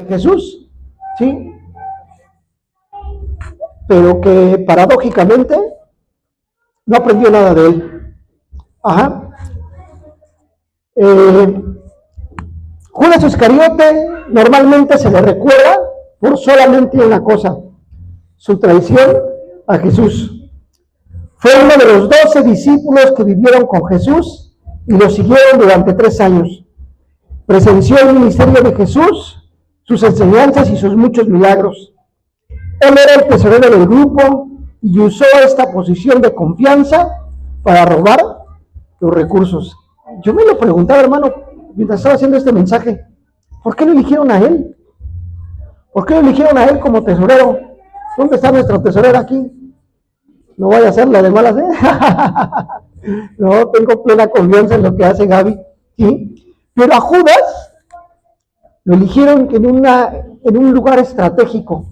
Jesús, ¿sí? Pero que paradójicamente no aprendió nada de él. Ajá. Judas Iscariote normalmente se le recuerda por solamente una cosa: su traición a Jesús. Fue uno de los 12 discípulos que vivieron con Jesús y lo siguieron durante 3 años. Presenció el ministerio de Jesús, sus enseñanzas y sus muchos milagros. Él era el tesorero del grupo y usó esta posición de confianza para robar los recursos. Yo me lo preguntaba, hermano, mientras estaba haciendo este mensaje, ¿por qué lo eligieron a él? ¿Por qué lo eligieron a él como tesorero? ¿Dónde está nuestro tesorero aquí? No vaya a ser la de malas, ¿eh? No, tengo plena confianza en lo que hace Gaby, ¿sí? Pero a Judas lo eligieron en un lugar estratégico.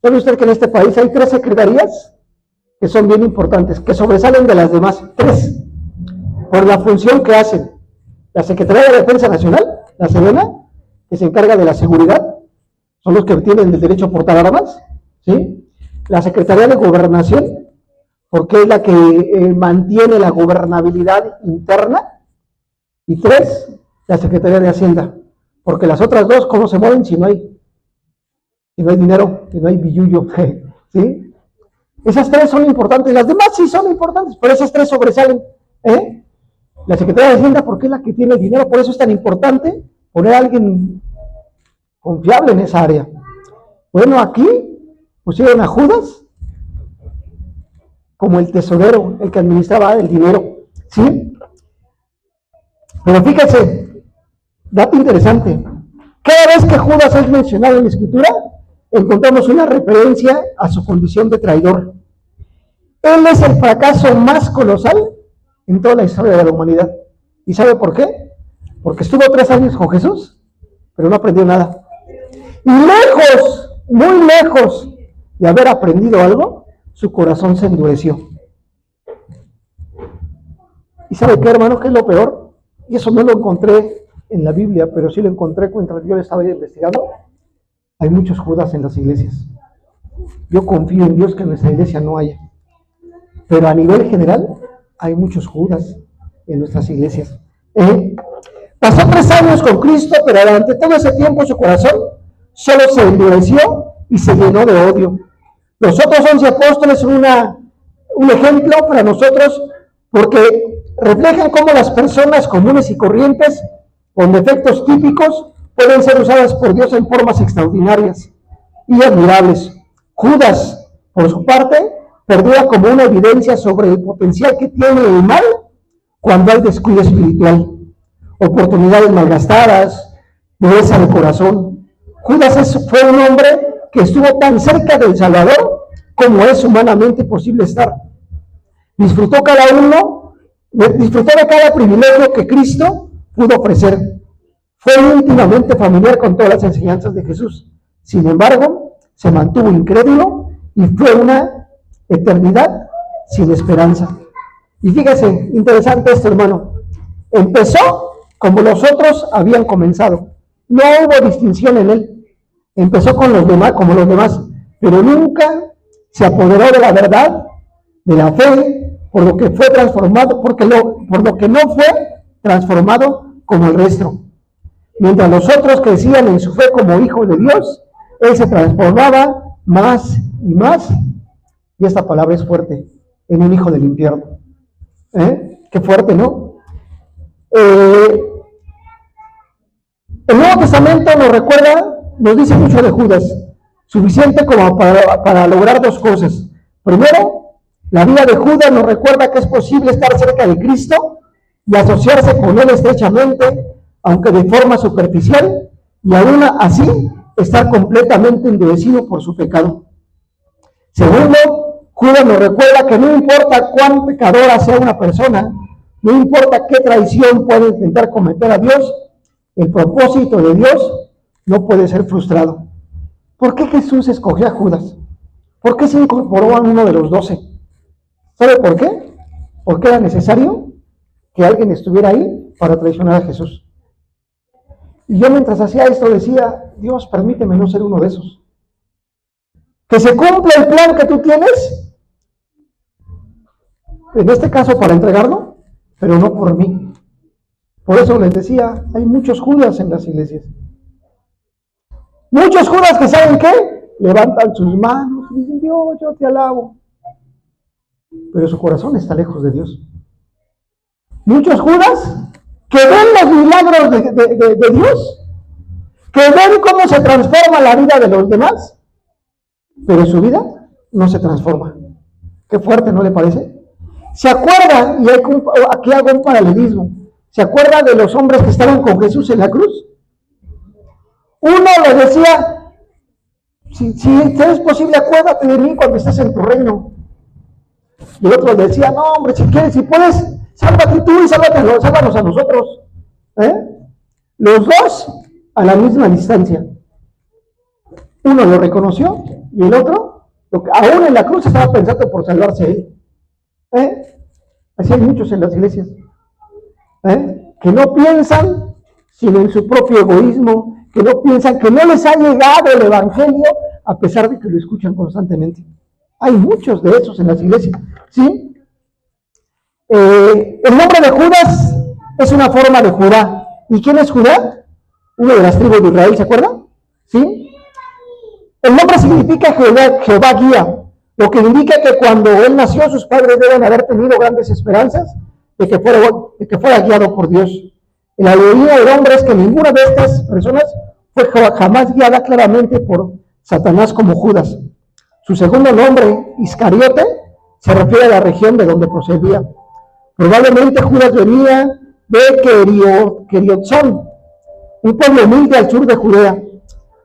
¿Sabe usted que en este país hay 3 secretarías que son bien importantes, que sobresalen de las demás? 3, por la función que hacen. La Secretaría de Defensa Nacional, la Sedena, que se encarga de la seguridad, son los que tienen el derecho a portar armas, ¿sí? La Secretaría de Gobernación, porque es la que mantiene la gobernabilidad interna. Y 3, la Secretaría de Hacienda, porque las otras 2, ¿cómo se mueven si no hay dinero, si no hay billullo? ¿Sí? Esas 3 son importantes, las demás sí son importantes, pero esas 3 sobresalen, ¿eh? La Secretaría de Hacienda, porque es la que tiene el dinero, por eso es tan importante poner a alguien confiable en esa área. Bueno, aquí pusieron a Judas como el tesorero, el que administraba el dinero, ¿sí? Pero fíjense, dato interesante, cada vez que Judas es mencionado en la Escritura, encontramos una referencia a su condición de traidor. Él es el fracaso más colosal en toda la historia de la humanidad. ¿Y sabe por qué? Porque estuvo 3 años con Jesús, pero no aprendió nada. Y lejos, muy lejos de haber aprendido algo, su corazón se endureció. ¿Y sabe qué, hermano? ¿Qué es lo peor? Y eso no lo encontré en la Biblia, pero sí lo encontré cuando yo estaba investigando. Hay muchos Judas en las iglesias. Yo confío en Dios que en nuestra iglesia no haya. Pero a nivel general, hay muchos Judas en nuestras iglesias. Pasó 3 años con Cristo, pero durante todo ese tiempo su corazón solo se endureció y se llenó de odio. Los otros 11 apóstoles son un ejemplo para nosotros, porque reflejan cómo las personas comunes y corrientes, con defectos típicos, pueden ser usadas por Dios en formas extraordinarias y admirables. Judas, por su parte, perdura como una evidencia sobre el potencial que tiene el mal cuando hay descuido espiritual, oportunidades malgastadas, dureza de corazón. Judas fue un hombre que estuvo tan cerca del Salvador como es humanamente posible estar. Disfrutó de cada privilegio que Cristo pudo ofrecer. Fue íntimamente familiar con todas las enseñanzas de Jesús. Sin embargo, se mantuvo incrédulo y fue una eternidad sin esperanza. Y fíjese, interesante esto, hermano. Empezó como los otros habían comenzado. No hubo distinción en él. Empezó con los demás, como los demás, pero nunca se apoderó de la verdad, de la fe, por lo que fue transformado, por lo que no fue transformado como el resto. Mientras los otros crecían en su fe como hijos de Dios, él se transformaba más y más, y esta palabra es fuerte, en un hijo del infierno. Qué fuerte, ¿no? El Nuevo Testamento nos dice mucho de Judas, suficiente como para lograr 2 cosas. Primero, la vida de Judas nos recuerda que es posible estar cerca de Cristo y asociarse con Él estrechamente, aunque de forma superficial, y aún así estar completamente endurecido por su pecado. Segundo, Judas nos recuerda que no importa cuán pecadora sea una persona, no importa qué traición puede intentar cometer a Dios, el propósito de Dios no puede ser frustrado. ¿Por qué Jesús escogió a Judas? ¿Por qué se incorporó a uno de los 12? ¿Sabe por qué? Porque era necesario que alguien estuviera ahí para traicionar a Jesús. Y yo mientras hacía esto decía, Dios, permíteme no ser uno de esos. Que se cumpla el plan que tú tienes, en este caso para entregarlo, pero no por mí. Por eso les decía, hay muchos Judas en las iglesias. Muchos Judas que ¿saben qué? Levantan sus manos y dicen, Dios, yo te alabo. Pero su corazón está lejos de Dios. Muchos Judas que ven los milagros de Dios, que ven cómo se transforma la vida de los demás, pero su vida no se transforma. Qué fuerte, ¿no le parece? ¿Se acuerdan? Y aquí hago un paralelismo. ¿Se acuerdan de los hombres que estaban con Jesús en la cruz? Uno le decía, si es posible, acuérdate de mí cuando estés en tu reino. Y el otro le decía, no, hombre, si quieres, si puedes, sálvate tú y sálvanos a nosotros. Los dos a la misma distancia. Uno lo reconoció y el otro, aún en la cruz, estaba pensando por salvarse él. Así hay muchos en las iglesias. Que no piensan sino en su propio egoísmo, que no piensan, que no les ha llegado el evangelio a pesar de que lo escuchan constantemente. Hay muchos de esos en las iglesias, ¿sí? El nombre de Judas es una forma de Judá. ¿Y quién es Judá? Uno de las tribus de Israel, ¿se acuerdan? ¿Sí? El nombre significa Jehová guía, lo que indica que cuando él nació sus padres deben haber tenido grandes esperanzas de que fuera guiado por Dios. En la mayoría de hombres que ninguna de estas personas fue jamás guiada claramente por Satanás como Judas. Su segundo nombre, Iscariote, se refiere a la región de donde procedía. Probablemente Judas venía de Keriotzón, un pueblo humilde al sur de Judea.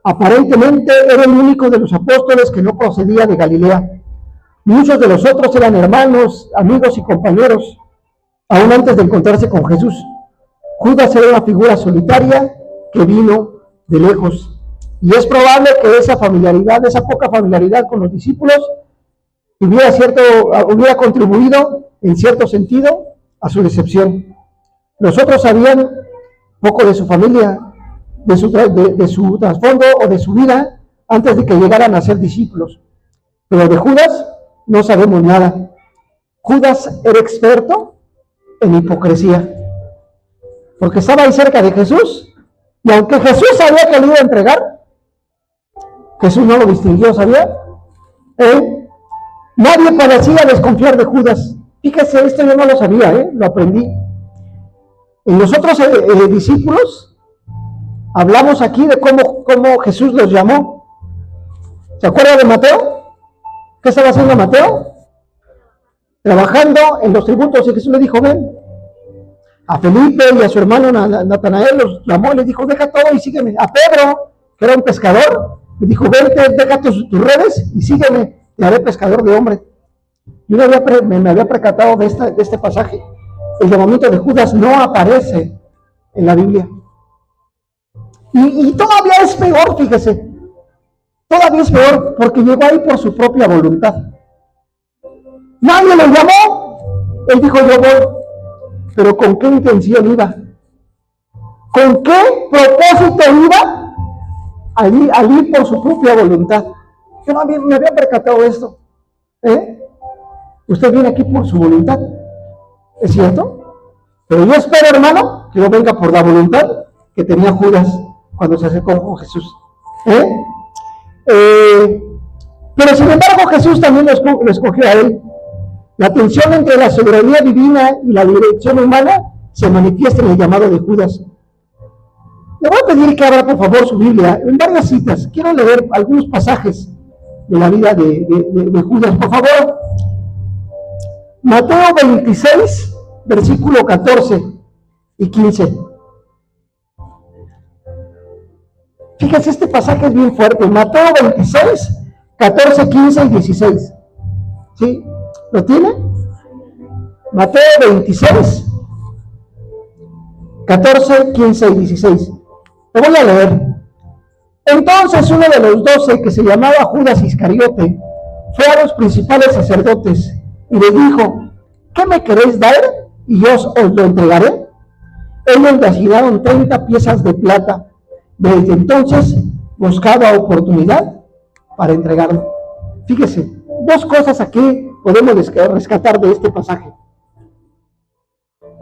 Aparentemente era el único de los apóstoles que no procedía de Galilea. Muchos de los otros eran hermanos, amigos y compañeros, aún antes de encontrarse con Jesús. Judas era una figura solitaria que vino de lejos. Y es probable que esa poca familiaridad con los discípulos, hubiera contribuido en cierto sentido a su decepción. Los otros sabían poco de su familia, de su trasfondo o de su vida antes de que llegaran a ser discípulos. Pero de Judas no sabemos nada. Judas era experto en hipocresía, porque estaba ahí cerca de Jesús, y aunque Jesús sabía que le iba a entregar, Jesús no lo distinguió, ¿sabía? Nadie parecía desconfiar de Judas. Fíjese, esto yo no lo sabía, lo aprendí. En los otros discípulos hablamos aquí de cómo Jesús los llamó. ¿Se acuerda de Mateo? ¿Qué estaba haciendo Mateo? Trabajando en los tributos, y Jesús le dijo, ven. A Felipe y a su hermano Natanael los llamó y les dijo, deja todo y sígueme. A Pedro, que era un pescador, le dijo, vente, deja tus redes y sígueme, te haré pescador de hombres. Yo me había percatado de este pasaje. El llamamiento de Judas no aparece en la Biblia. Y todavía es peor, fíjese. Todavía es peor porque llegó ahí por su propia voluntad. Nadie lo llamó. Él dijo, yo voy. Pero ¿con qué intención iba? ¿Con qué propósito iba? Al ir por su propia voluntad. Yo no me había percatado de esto. Usted viene aquí por su voluntad. ¿Es cierto? Pero yo espero, hermano, que no venga por la voluntad que tenía Judas cuando se acercó con Jesús. Pero sin embargo Jesús también lo escogió a él. La tensión entre la soberanía divina y la dirección humana se manifiesta en el llamado de Judas. Le voy a pedir que abra por favor su Biblia en varias citas. Quiero leer algunos pasajes de la vida de Judas, por favor. Mateo 26, versículo 14 y 15. Fíjense, este pasaje es bien fuerte. Mateo 26, 14, 15 y 16. ¿Sí? ¿Lo tiene? Mateo 26, 14, 15 y 16. Lo voy a leer. Entonces uno de los 12, que se llamaba Judas Iscariote, fue a los principales sacerdotes y les dijo, ¿qué me queréis dar? Y yo os lo entregaré. Ellos le asignaron 30 piezas de plata Desde entonces buscaba oportunidad para entregarlo. Fíjese, dos cosas aquí podemos rescatar de este pasaje.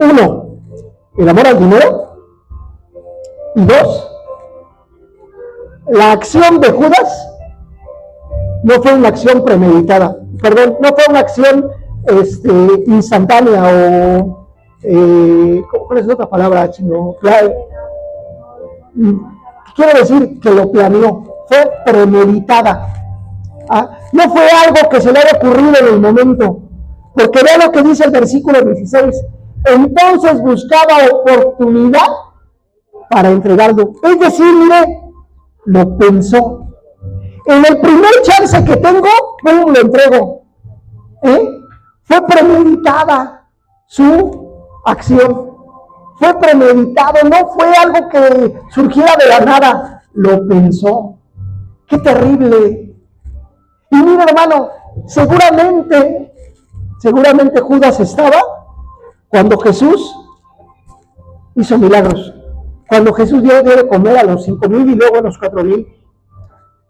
Uno, el amor al dinero. Y dos, la acción de Judas no fue una acción premeditada. Perdón, no fue una acción instantánea o ¿cuál es otra palabra, chino? Quiero decir que lo planeó, fue premeditada. No fue algo que se le haya ocurrido en el momento, porque vea lo que dice el versículo 16. Entonces buscaba oportunidad para entregarlo. Es decir, mire, lo pensó. En el primer chance que tengo, lo entrego. Fue premeditada su acción. Fue premeditado, no fue algo que surgiera de la nada. Lo pensó. ¡Qué terrible! Y mira, hermano, seguramente Judas estaba cuando Jesús hizo milagros. Cuando Jesús dio de comer a los 5,000 y luego a los 4,000.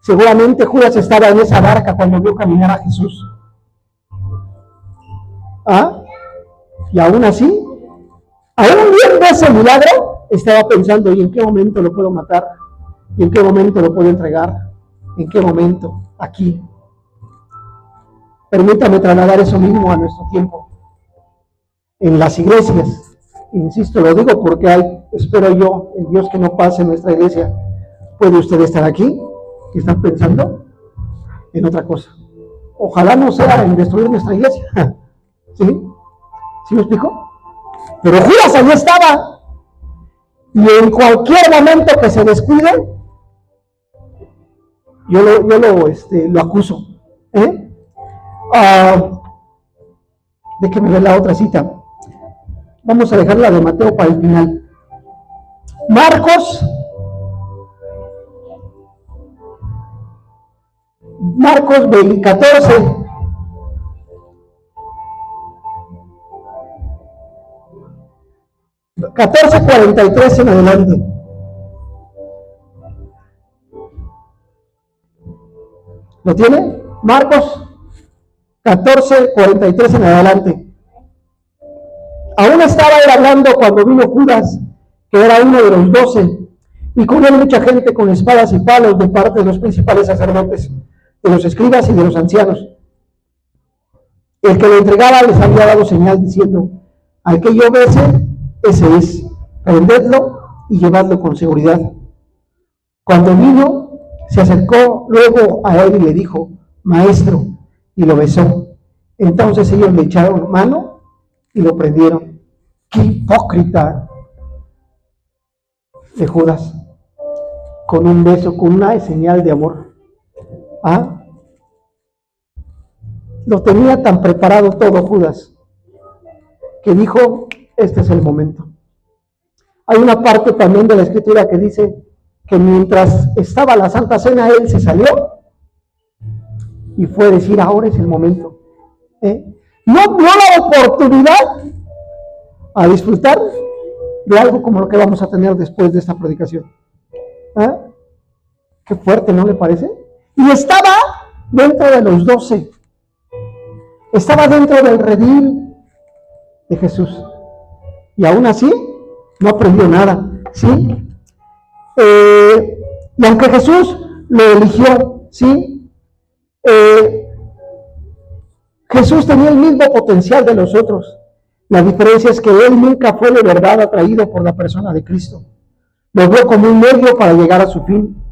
Seguramente Judas estaba en esa barca cuando vio caminar a Jesús. Y aún así, aún viendo ese milagro, estaba pensando, ¿y en qué momento lo puedo matar? ¿Y en qué momento lo puedo entregar? ¿En qué momento? Aquí. Permítame trasladar eso mismo a nuestro tiempo. En las iglesias, insisto, lo digo porque espero yo, en Dios que no pase en nuestra iglesia, puede usted estar aquí y estar pensando en otra cosa. Ojalá no sea en destruir nuestra iglesia. ¿Sí? ¿Sí me explico? Pero Judas allí estaba. Y en cualquier momento que se descuide, yo lo acuso. Déjeme ver la otra cita. Vamos a dejar la de Mateo para el final. Marcos 14. (14:43) en adelante. ¿Lo tiene? Marcos 14:43 en adelante. Aún estaba él hablando cuando vino Judas, que era uno de los 12, y con él mucha gente con espadas y palos de parte de los principales sacerdotes, de los escribas y de los ancianos. El que lo entregaba les había dado señal diciendo: al que yo bese, ese es, prendedlo y llevadlo con seguridad. Cuando vino, se acercó luego a él y le dijo: maestro, y lo besó. Entonces ellos le echaron mano y lo prendieron. ¡Qué hipócrita de Judas! Con un beso, con una señal de amor. Lo tenía tan preparado todo Judas, que dijo: este es el momento. Hay una parte también de la Escritura que dice que mientras estaba la Santa Cena, él se salió y fue a decir: ahora es el momento. No dio la oportunidad a disfrutar de algo como lo que vamos a tener después de esta predicación. Qué fuerte, ¿no le parece? Y estaba dentro de los 12. Estaba dentro del redil de Jesús. Y aún así, no aprendió nada. ¿Sí? Y aunque Jesús lo eligió, ¿sí? Jesús tenía el mismo potencial de los otros. La diferencia es que él nunca fue de verdad atraído por la persona de Cristo. Lo vio como un medio para llegar a su fin.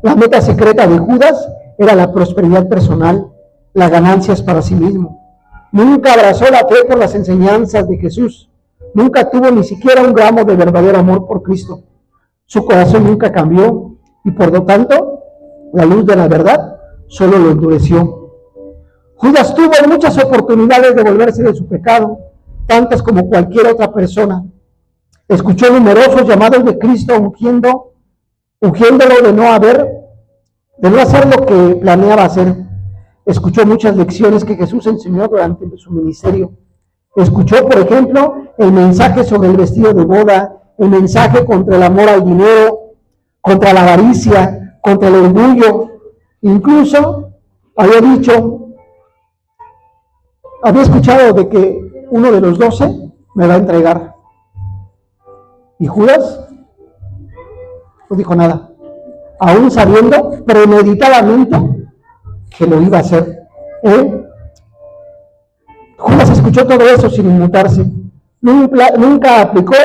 La meta secreta de Judas era la prosperidad personal, las ganancias para sí mismo. Nunca abrazó la fe por las enseñanzas de Jesús. Nunca tuvo ni siquiera un gramo de verdadero amor por Cristo. Su corazón nunca cambió y por lo tanto, la luz de la verdad solo lo endureció. Judas tuvo muchas oportunidades de volverse de su pecado, tantas como cualquier otra persona. Escuchó numerosos llamados de Cristo ungiéndolo de no hacer lo que planeaba hacer. Escuchó muchas lecciones que Jesús enseñó durante su ministerio. Escuchó, por ejemplo, el mensaje sobre el vestido de boda, el mensaje contra el amor al dinero. contra la avaricia, contra el orgullo. Incluso había escuchado de que uno de los 12 me va a entregar. Y Judas no dijo nada, aún sabiendo premeditadamente que lo iba a hacer. Judas escuchó todo eso sin inmutarse. Nunca aplicó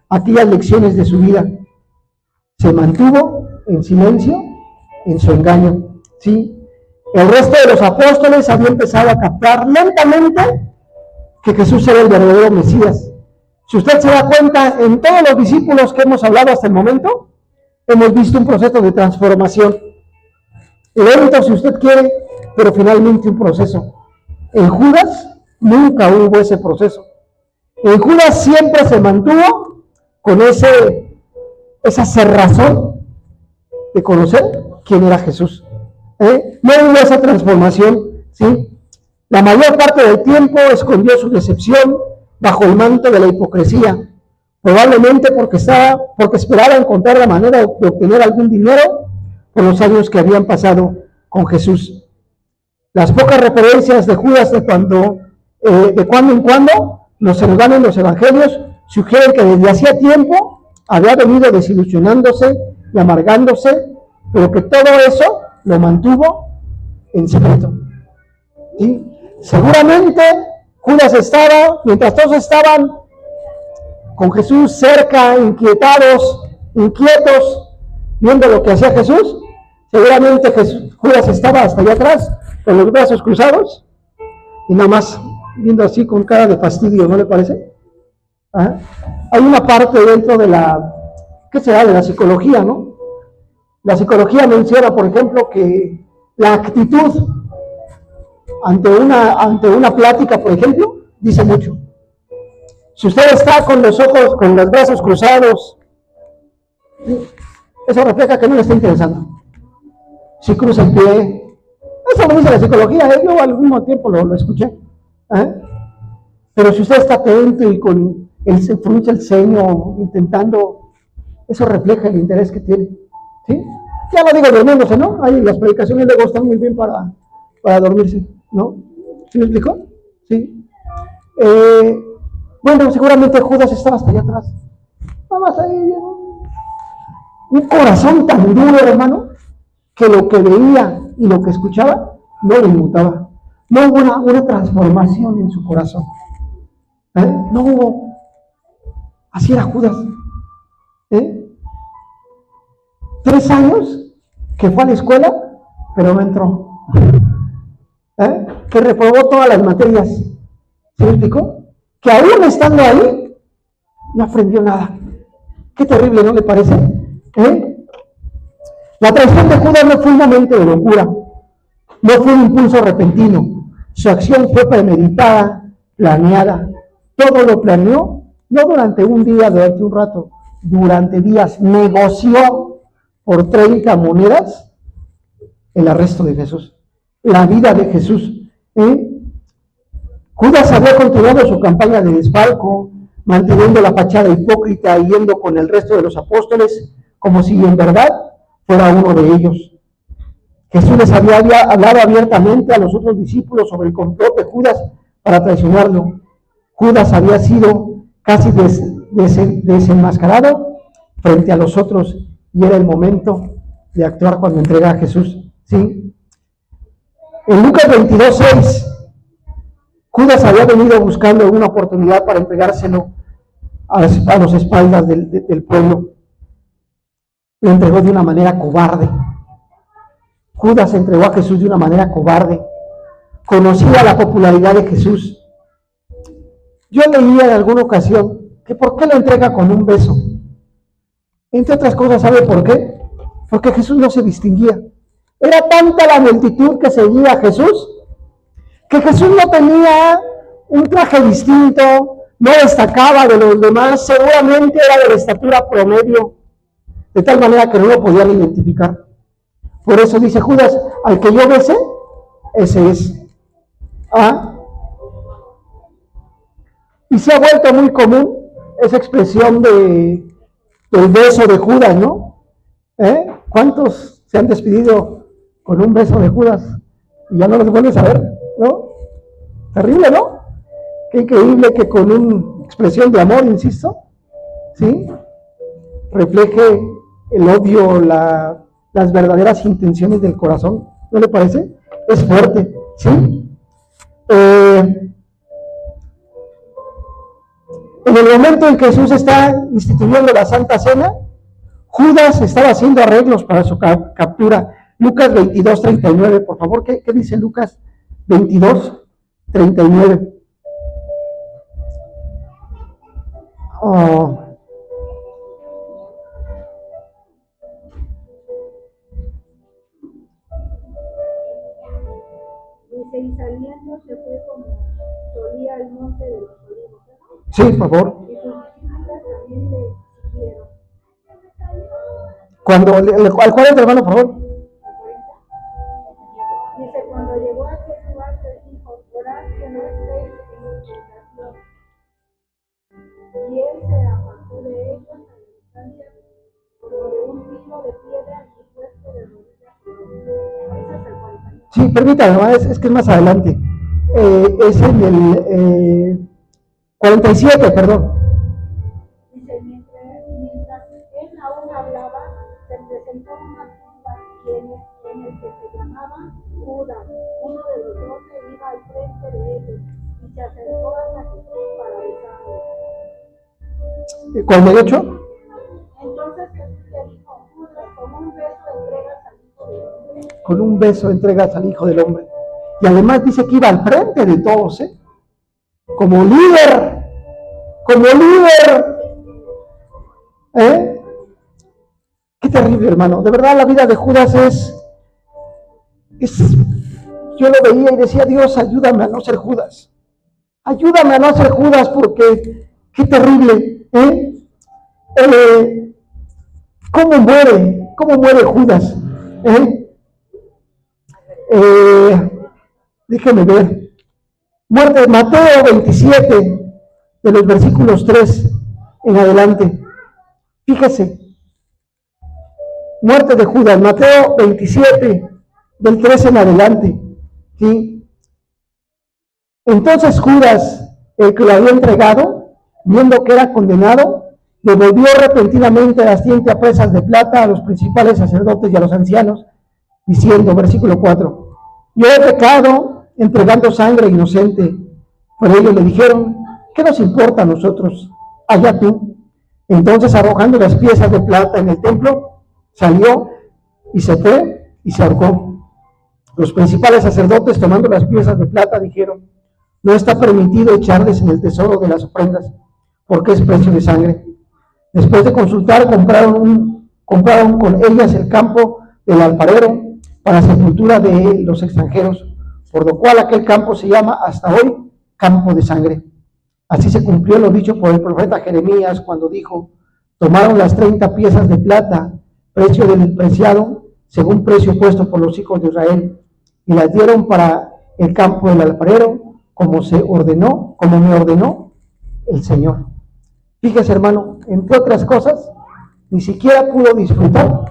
aquellas lecciones de su vida. Se mantuvo en silencio, en su engaño. ¿Sí? El resto de los apóstoles había empezado a captar lentamente que Jesús era el verdadero Mesías. Si usted se da cuenta, en todos los discípulos que hemos hablado hasta el momento, hemos visto un proceso de transformación. Lento, si usted quiere, pero finalmente un proceso. En Judas nunca hubo ese proceso. En Judas siempre se mantuvo con esa cerrazón de conocer quién era Jesús. No hubo esa transformación, ¿sí? La mayor parte del tiempo escondió su decepción bajo el manto de la hipocresía, probablemente porque esperaba encontrar la manera de obtener algún dinero por los años que habían pasado con Jesús. Las pocas referencias de Judas de cuando en cuando nos dan en los evangelios sugieren que desde hacía tiempo había venido desilusionándose y amargándose, pero que todo eso lo mantuvo en secreto. ¿Sí? Seguramente Judas estaba, mientras todos estaban con Jesús cerca, inquietos, viendo lo que hacía Jesús, seguramente Judas estaba hasta allá atrás, con los brazos cruzados, y nada más viendo así con cara de fastidio, ¿no le parece? ¿Ah? Hay una parte dentro de ¿qué será? De la psicología, ¿no? La psicología menciona, por ejemplo, que la actitud ante una plática, por ejemplo, dice mucho. Si usted está con los brazos cruzados, eso refleja que no le está interesando. Si cruza el pie, eso lo dice la psicología, yo al mismo tiempo lo escuché. Pero si usted está atento y se frunce el ceño intentando, eso refleja el interés que tiene. ¿Sí? Ya lo digo durmiéndose, ¿no? Ahí las predicaciones luego están muy bien para dormirse, ¿no? ¿Sí me explicó? Sí. Bueno, seguramente Judas estaba hasta allá atrás. Nada más ahí, un corazón tan duro, hermano, que lo que veía y lo que escuchaba no le inmutaba. No hubo una transformación en su corazón. No hubo. Así era Judas. 3 años que fue a la escuela, pero no entró. Que reprobó todas las materias. ¿Se me explicó? Que aún estando ahí, no aprendió nada. Qué terrible, ¿no le parece? La traición de Judas no fue un momento de locura, no fue un impulso repentino. Su acción fue premeditada, planeada. Todo lo planeó, no durante un día, durante un rato, durante días. Negoció por 30 monedas el arresto de Jesús, la vida de Jesús. Judas había continuado su campaña de desfalco, manteniendo la fachada hipócrita y yendo con el resto de los apóstoles como si en verdad fuera uno de ellos. Jesús les había hablado abiertamente a los otros discípulos sobre el complot de Judas para traicionarlo. Judas había sido casi desenmascarado frente a los otros y era el momento de actuar cuando entrega a Jesús. ¿Sí? En Lucas 22:6, Judas había venido buscando una oportunidad para entregárselo a las espaldas del pueblo. Lo entregó de una manera cobarde. Judas entregó a Jesús de una manera cobarde. Conocía la popularidad de Jesús. Yo leía en alguna ocasión que ¿por qué lo entrega con un beso? Entre otras cosas, ¿sabe por qué? Porque Jesús no se distinguía. Era tanta la multitud que seguía a Jesús, que Jesús no tenía un traje distinto, no destacaba de los demás, seguramente era de la estatura promedio, de tal manera que no lo podían identificar. Por eso dice Judas, al que yo bese, ese es. Y se ha vuelto muy común esa expresión del beso de Judas, ¿no? ¿Cuántos se han despedido con un beso de Judas y ya no los vuelves a ver? ¿No? Terrible, ¿no? Qué increíble que con una expresión de amor, insisto, ¿sí?, refleje el odio, las verdaderas intenciones del corazón. ¿No le parece? Es fuerte, ¿sí? En el momento en que Jesús está instituyendo la Santa Cena, Judas estaba haciendo arreglos para su captura. Lucas 22, 39, por favor. ¿Qué dice Lucas 22, 39? Oh. Dice, y saliendo se fue como solía al monte de los olivos, ¿no? Sí, por favor. Y sus discípulos también le siguieron. ¿Al cual hermano, por favor? Dice, cuando llegó a aquel lugar, les dijo, orad que no estéis en tentación. Y él se apartó de ellos a la distancia como de un tiro de piedra y puesto de rodillas. Ese es el 40. Sí, permítame, es que es más adelante. Es en el 47, perdón. Dice, mientras él aún hablaba, se presentó una tumba en el que se llamaba Judas. Uno de los 12 iba al frente de ellos y se acercó hasta Jesús para besarlo. 48. Entonces Jesús le dijo, Judas, con un beso entregas al Hijo del Hombre. Con un beso entregas al Hijo del Hombre. Y además dice que iba al frente de todos, como líder, Qué terrible, hermano. De verdad, la vida de Judas es yo lo veía y decía, Dios, ayúdame a no ser Judas. Ayúdame a no ser Judas, porque qué terrible, ¿cómo muere Judas? Déjenme ver. Muerte de Mateo 27, de los versículos 3 en adelante. Fíjese. Muerte de Judas, Mateo 27, del 13 en adelante. ¿Sí? Entonces Judas, el que lo había entregado, viendo que era condenado, devolvió repentinamente las 100 piezas de plata a los principales sacerdotes y a los ancianos, diciendo, versículo 4, yo he pecado entregando sangre inocente. Por ello le dijeron, ¿qué nos importa a nosotros? Allá tú. Entonces, arrojando las piezas de plata en el templo, salió y se fue y se ahorcó. Los principales sacerdotes, tomando las piezas de plata, dijeron, no está permitido echarles en el tesoro de las ofrendas, porque es precio de sangre. Después de consultar, compraron con ellas el campo del alfarero para sepultura de los extranjeros, por lo cual aquel campo se llama hasta hoy campo de sangre. Así se cumplió lo dicho por el profeta Jeremías cuando dijo, tomaron las 30 piezas de plata, precio del preciado, según precio puesto por los hijos de Israel, y las dieron para el campo del alfarero, como me ordenó el Señor. Fíjese, hermano, entre otras cosas, ni siquiera pudo disfrutar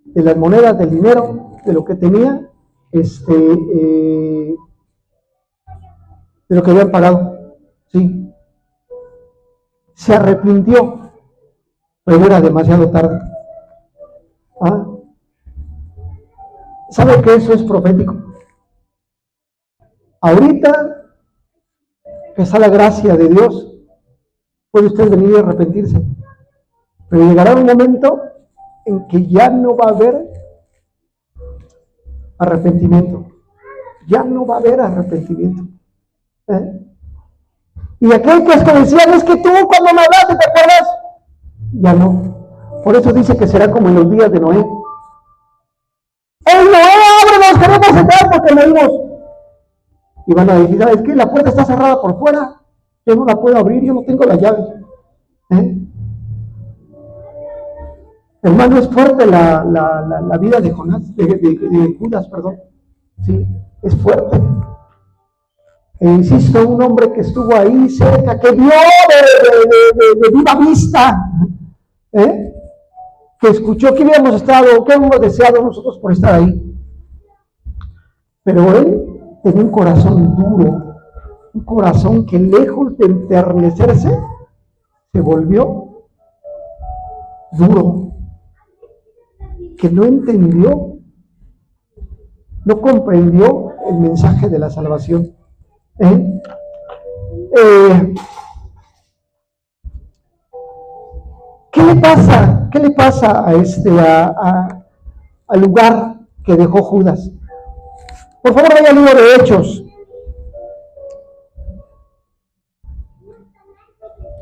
de las monedas, del dinero, de lo que tenía, de lo que habían pagado. Sí. Se arrepintió, pero era demasiado tarde. ¿Sabe que eso es profético? Ahorita que está la gracia de Dios, puede usted venir a arrepentirse, pero llegará un momento en que ya no va a haber arrepentimiento. Ya no va a haber arrepentimiento. Y aquel que decían, es que tú cuando me hablaste, ¿te acuerdas? Ya no. Por eso dice que será como en los días de Noé. ¡Ey, Noé, ábrenos, queremos entrar porque morimos! Y van a decir, es que la puerta está cerrada por fuera, yo no la puedo abrir, yo no tengo la llave. Hermano, es fuerte la vida de Judas, perdón. Sí, es fuerte. Insisto, un hombre que estuvo ahí cerca, que vio de viva vista que escuchó que habíamos estado, que hemos deseado nosotros por estar ahí. Pero él tenía un corazón duro, un corazón que lejos de enternecerse, se volvió duro, que no entendió, no comprendió el mensaje de la salvación. ¿Qué le pasa? ¿Qué le pasa al lugar que dejó Judas? Por favor, vaya al libro de Hechos.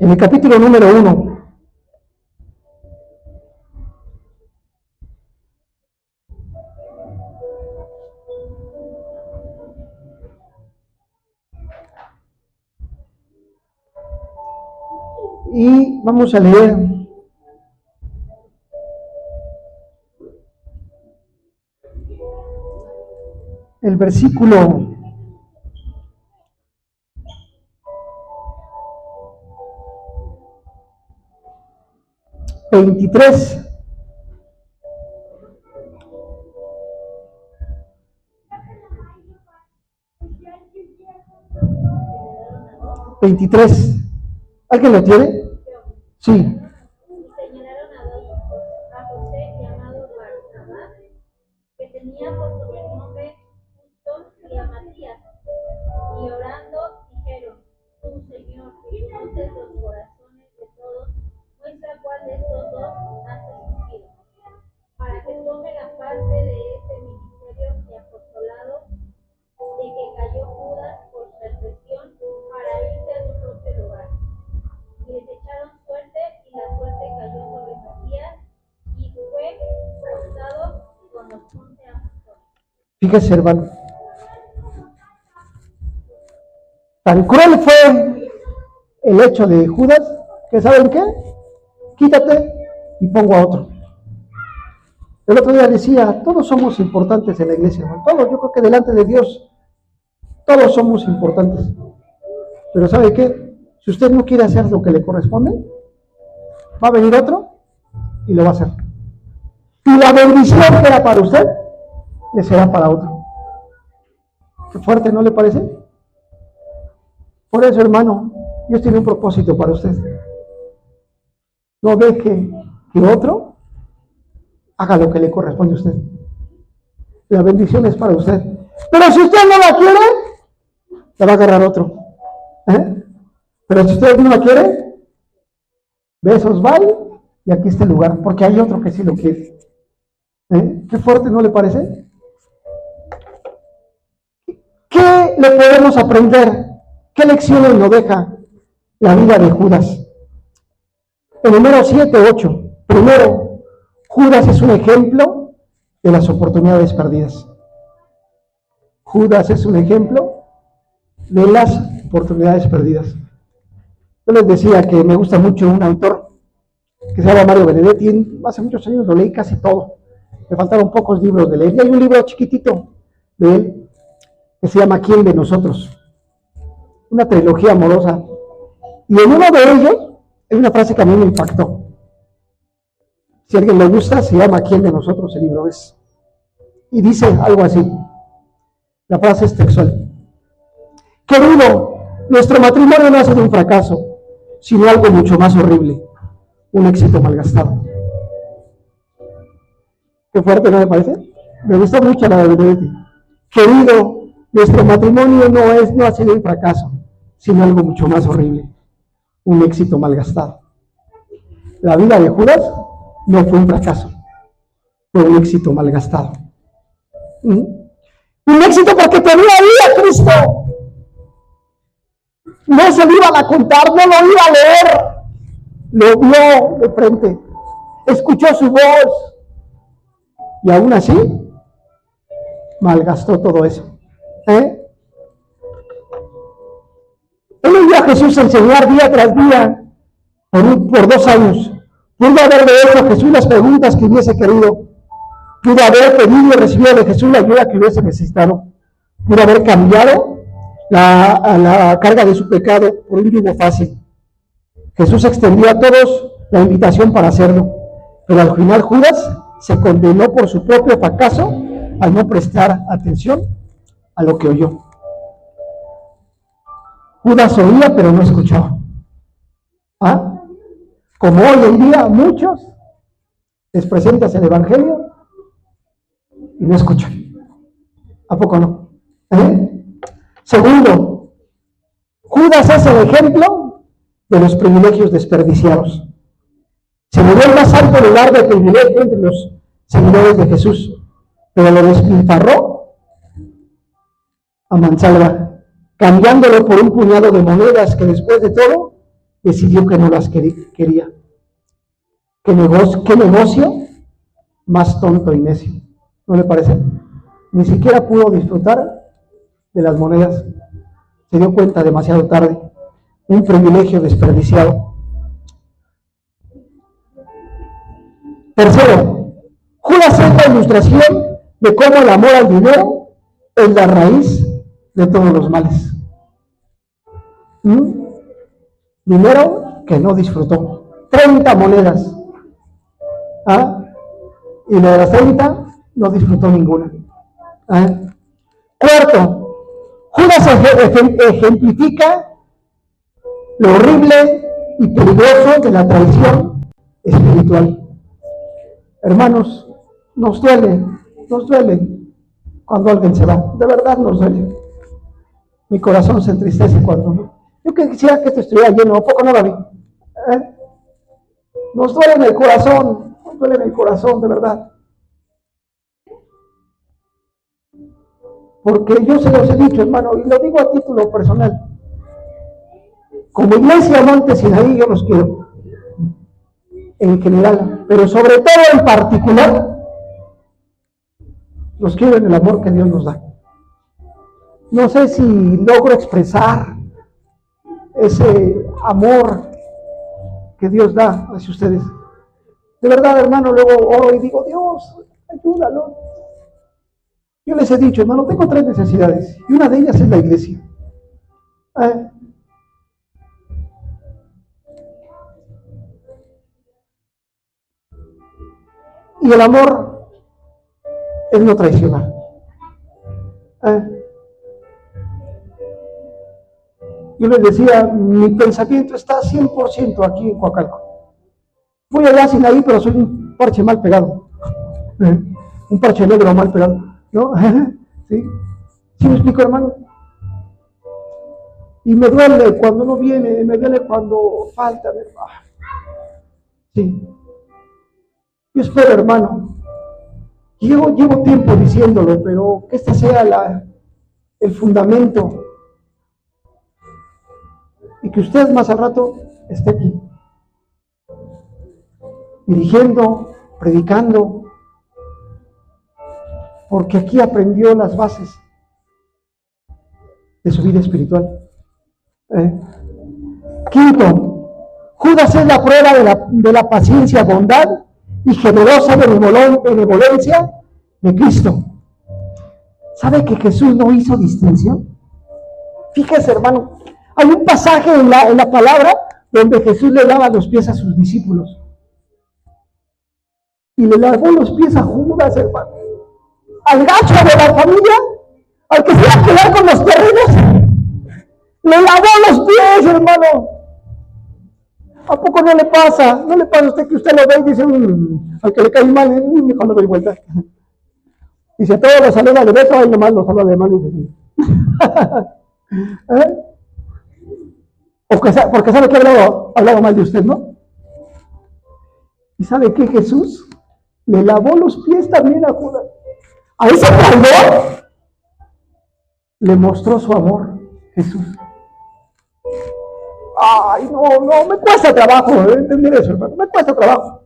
En el capítulo número 1. Y vamos a leer el versículo 23. ¿Alguien lo tiene? Sí. Y señalaron a José llamado Barsabás, que tenía por sobrenombre Justo, y a Matías. Y orando dijeron: Tú, Señor, que conoces los corazones de todos, muestra cuál de estos dos has escogido, para que tome la parte de este ministerio y apostolado de que cayó Judas por transgresión, para irse a su propio lugar. Y les echaron suerte, y la suerte cayó sobre Matías, y fue cortado con los 11 apóstoles. Fíjese, hermano. Tan cruel fue el hecho de Judas, que ¿saben qué? Quítate y pongo a otro. El otro día decía, todos somos importantes en la iglesia, hermano. Todos, yo creo que delante de Dios, todos somos importantes. Pero ¿sabe qué? Si usted no quiere hacer lo que le corresponde, va a venir otro y lo va a hacer. Y la bendición que era para usted, le será para otro. Qué fuerte, ¿no le parece? Por eso, hermano, Dios tiene un propósito para usted. No deje que otro haga lo que le corresponde a usted. La bendición es para usted. Pero si usted no la quiere, la va a agarrar otro. Pero si usted no la quiere, besos, bye, y aquí está el lugar, porque hay otro que sí lo quiere. Qué fuerte, ¿no le parece? ¿Qué le podemos aprender? ¿Qué lecciones nos deja la vida de Judas? El número 7, 8. Primero, Judas es un ejemplo de las oportunidades perdidas. Judas es un ejemplo de las oportunidades perdidas. Yo les decía que me gusta mucho un autor que se llama Mario Benedetti. Hace muchos años lo leí casi todo. Me faltaron pocos libros de leer. Y hay un libro chiquitito de él que se llama ¿Quién de nosotros? Una trilogía amorosa. Y en uno de ellos hay una frase que a mí me impactó. Si a alguien le gusta, se llama ¿Quién de nosotros? El libro es. Y dice algo así. La frase es textual. Querido, nuestro matrimonio no ha sido un fracaso, sino algo mucho más horrible, un éxito malgastado. Qué fuerte, ¿no me parece? Me gustó mucho la de Benedetti. Querido, nuestro matrimonio no ha sido un fracaso, sino algo mucho más horrible, un éxito malgastado. La vida de Judas no fue un fracaso, fue un éxito malgastado. Un éxito porque tenía ahí a Cristo. No se lo iban a contar, no lo iba a leer. Lo vio de frente, escuchó su voz y aún así malgastó todo eso. Él vio a Jesús enseñar día tras día por 2 años. Pudo haber de hecho a Jesús las preguntas que hubiese querido. Pudo haber pedido y recibido de Jesús la ayuda que hubiese necesitado. Pudo haber cambiado la carga de su pecado por un yugo fácil. Jesús extendió a todos la invitación para hacerlo. Pero al final Judas se condenó por su propio fracaso al no prestar atención a lo que oyó. Judas oía pero no escuchaba. ¿Ah? Como hoy en día muchos les presentas el Evangelio y no escuchan. ¿A poco no? Segundo, Judas es el ejemplo de los privilegios desperdiciados. Se le dio el más alto lugar de privilegio entre los seguidores de Jesús, pero lo despilfarró a mansalva, cambiándolo por un puñado de monedas que después de todo decidió que no las quería. ¿Qué negocio más tonto y necio? ¿No le parece? Ni siquiera pudo disfrutar de las monedas. Se dio cuenta demasiado tarde. Un privilegio desperdiciado. Tercero, Judas es la ilustración de cómo el amor al dinero es la raíz de todos los males. Dinero que no disfrutó. 30 monedas. Y de las 30 no disfrutó ninguna. Cuarto, Judas ejemplifica lo horrible y peligroso de la traición espiritual. Hermanos, nos duele cuando alguien se va, de verdad nos duele. Mi corazón se entristece cuando no. Yo quisiera que esto estuviera lleno, ¿a poco no, David? Nos duele en el corazón, de verdad. Porque yo se los he dicho, hermano, y lo digo a título personal. Como iglesia Monte Sinaí, yo los quiero. En general, pero sobre todo en particular, los quiero en el amor que Dios nos da. No sé si logro expresar ese amor que Dios da hacia ustedes. De verdad, hermano, luego oro y digo, Dios, ayúdalo. Yo les he dicho, hermano, tengo 3 necesidades y una de ellas es la iglesia. Y el amor es no traicionar. Yo les decía, mi pensamiento está 100% aquí en Coacalco. Voy allá sin ahí, pero soy un parche mal pegado. Un parche negro mal pegado. ¿No? ¿Sí? ¿Sí me explico, hermano? Y me duele cuando no viene, me duele cuando falta. Sí. Yo espero, hermano, llevo tiempo diciéndolo, pero que este sea el fundamento y que usted más al rato esté aquí, dirigiendo, predicando, porque aquí aprendió las bases de su vida espiritual. Quinto, Judas es la prueba de la paciencia, bondad y generosa benevolencia de Cristo. ¿Sabe que Jesús no hizo distinción? Fíjese, hermano, hay un pasaje en la palabra donde Jesús le lava los pies a sus discípulos. Y le lavó los pies a Judas, hermano. Al gacho de la familia, al que se iba a quedar con los terrenos, le lavó los pies, hermano. ¿A poco no le pasa? ¿No le pasa a usted que usted lo ve y dice, al que le cae mal, mejor no doy vuelta? Y si a todos los saluda de beso, ahí nomás los saluda de mal y dice, porque sabe que hablaba mal de usted, ¿no? ¿Y sabe qué? Jesús le lavó los pies también a Judas. A ese traidor le mostró su amor, Jesús. Ay, no, me cuesta trabajo entender eso, hermano, me cuesta trabajo.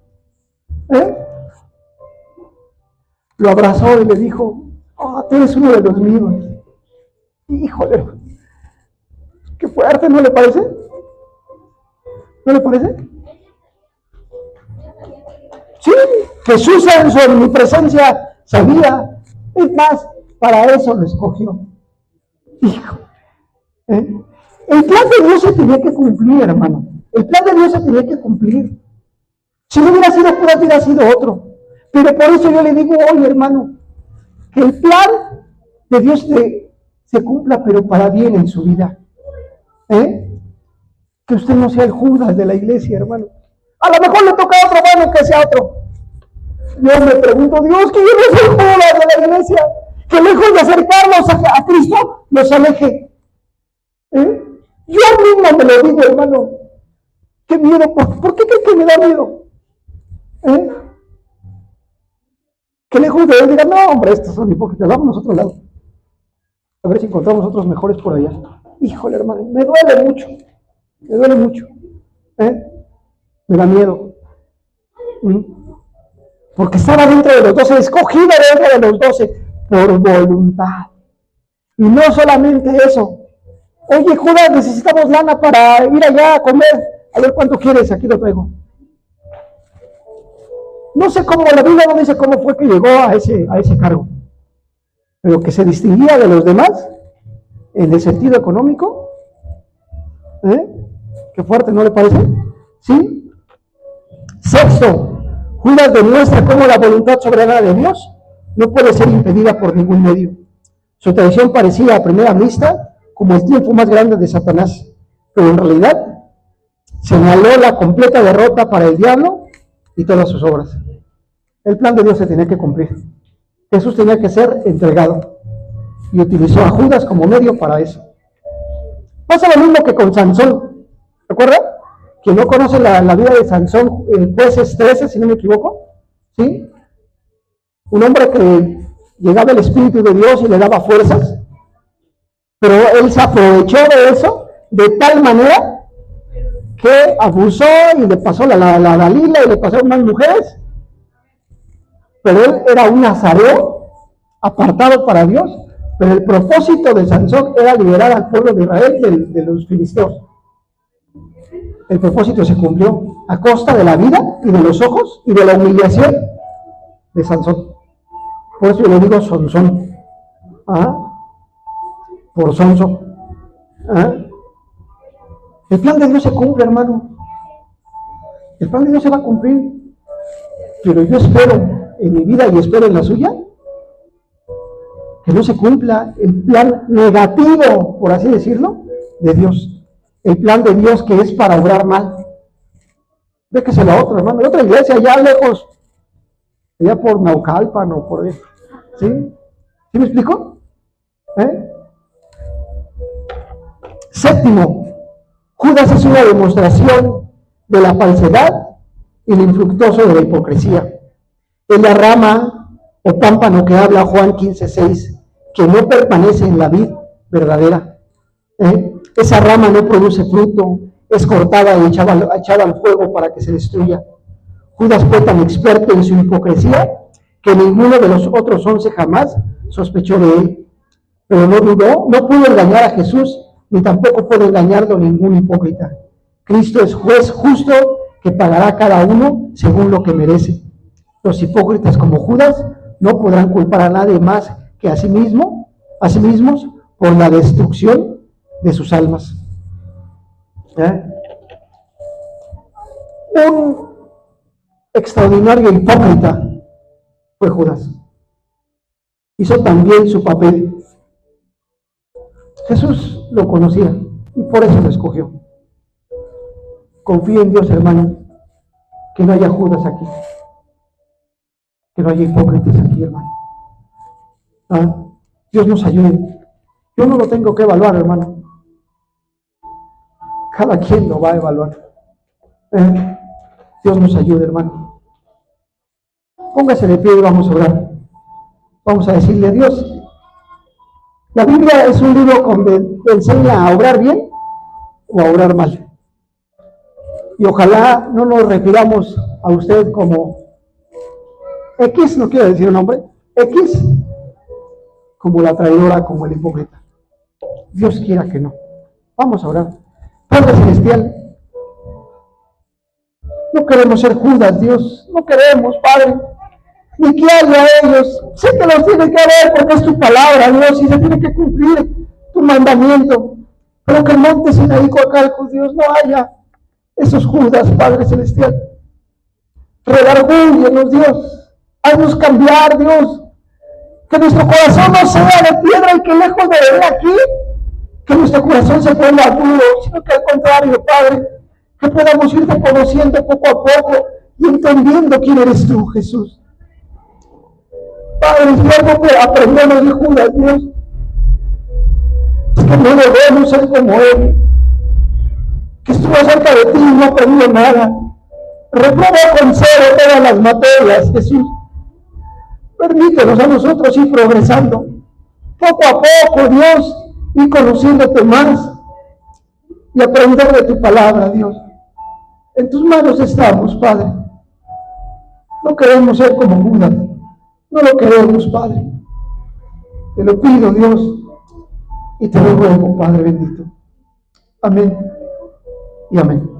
Lo abrazó y le dijo, tú eres uno de los míos. Híjole, qué fuerte, ¿no le parece? ¿No le parece? Sí, Jesús en su omnipresencia sabía, es más, para eso lo escogió. Hijo, el plan de Dios se tenía que cumplir, hermano. El plan de Dios se tenía que cumplir. Si no hubiera sido Judas, hubiera sido otro. Pero por eso yo le digo hoy, hermano, que el plan de Dios se cumpla, pero para bien en su vida. Que usted no sea el Judas de la iglesia, hermano. A lo mejor le toca a otro, hermano, que sea otro. Yo me pregunto, Dios, que yo no soy Judas de la iglesia, que lejos de acercarnos a Cristo, nos aleje. Yo mismo me lo digo, hermano. Qué miedo, ¿por qué crees que me da miedo? Que lejos de él digan, no, hombre, estos son hipócritas, vámonos a otro lado. A ver si encontramos otros mejores por allá. Híjole, hermano, me duele mucho. Me duele mucho. Me da miedo. Porque estaba dentro de los 12, escogida dentro de los 12 por voluntad. Y no solamente eso. Oye, Judas, necesitamos lana para ir allá a comer. A ver cuánto quieres, aquí lo traigo. No sé cómo, la Biblia no dice cómo fue que llegó a ese cargo. Pero que se distinguía de los demás en el sentido económico. Qué fuerte, ¿no le parece? ¿Sí? Sexto, Judas demuestra cómo la voluntad soberana de Dios no puede ser impedida por ningún medio. Su traición parecía a primera vista como el triunfo más grande de Satanás, pero en realidad señaló la completa derrota para el diablo y todas sus obras. El plan de Dios se tenía que cumplir. Jesús tenía que ser entregado y utilizó a Judas como medio para eso. Pasa lo mismo que con Sansón. ¿Recuerda? Quien no conoce la vida de Sansón, Jueces 13, si no me equivoco, ¿sí? Un hombre que llegaba el Espíritu de Dios y le daba fuerzas, pero él se aprovechó de eso de tal manera que abusó y le pasó la Dalila y le pasó más mujeres, pero él era un nazareo apartado para Dios, pero el propósito de Sansón era liberar al pueblo de Israel de los filisteos. El propósito se cumplió a costa de la vida y de los ojos y de la humillación de Sansón. Por eso yo le digo Sansón. Por sonso. El plan de Dios se cumple, hermano. El plan de Dios se va a cumplir. Pero yo espero en mi vida y espero en la suya que no se cumpla el plan negativo, por así decirlo, de Dios. El plan de Dios que es para obrar mal. Déjese la otra, hermano. La otra iglesia allá lejos, allá por Naucalpan o por ahí. ¿Sí? ¿Sí me explico? Séptimo, Judas es una demostración de la falsedad y lo infructuoso de la hipocresía. Es la rama o pámpano que habla Juan 15:6, que no permanece en la vid verdadera. Esa rama no produce fruto, es cortada y echada al fuego para que se destruya. Judas fue tan experto en su hipocresía que ninguno de los otros 11 jamás sospechó de él. Pero no dudó, no pudo engañar a Jesús, ni tampoco puede engañarlo ningún hipócrita. Cristo es juez justo que pagará a cada uno según lo que merece. Los hipócritas como Judas no podrán culpar a nadie más que a sí mismos por la destrucción de sus almas. Un extraordinario hipócrita fue Judas. Hizo también su papel. Jesús lo conocía y por eso lo escogió. Confíe en Dios, hermano, que no haya Judas aquí, que no haya hipócritas aquí, hermano. Dios nos ayude. Yo no lo tengo que evaluar, hermano. Cada quien lo va a evaluar. Dios nos ayude, hermano. Póngase de pie y vamos a orar. Vamos a decirle a Dios. La Biblia es un libro donde te enseña a obrar bien o a obrar mal. Y ojalá no nos refiramos a usted como X, no quiero decir un nombre, X, como la traidora, como el hipócrita. Dios quiera que no. Vamos a orar. Padre Celestial, no queremos ser Judas, Dios, no queremos, Padre, ni que haya ellos. Sé que los tiene que haber porque es tu palabra, Dios, y se tiene que cumplir tu mandamiento. Pero que el monte Sinaí, Coacalcos, Dios, no haya esos Judas, Padre Celestial. Redarbúyenos, Dios. Haznos cambiar, Dios. Que nuestro corazón no sea de piedra y que lejos de ver aquí, que nuestro corazón se ponga duro, sino que al contrario, Padre, que podamos irte conociendo poco a poco y entendiendo quién eres tú, Jesús. Padre, si algo que aprendemos de Judas, Dios, es que no debemos ser como él, que estuvo cerca de ti y no aprendió nada. Reprobó con cero todas las materias, Jesús. Permítenos a nosotros ir progresando, poco a poco, Dios, y conociéndote más y aprender de tu palabra, Dios. En tus manos estamos, Padre. No queremos ser como Judas, no lo queremos, Padre. Te lo pido, Dios, y te lo ruego, Padre bendito. Amén y amén.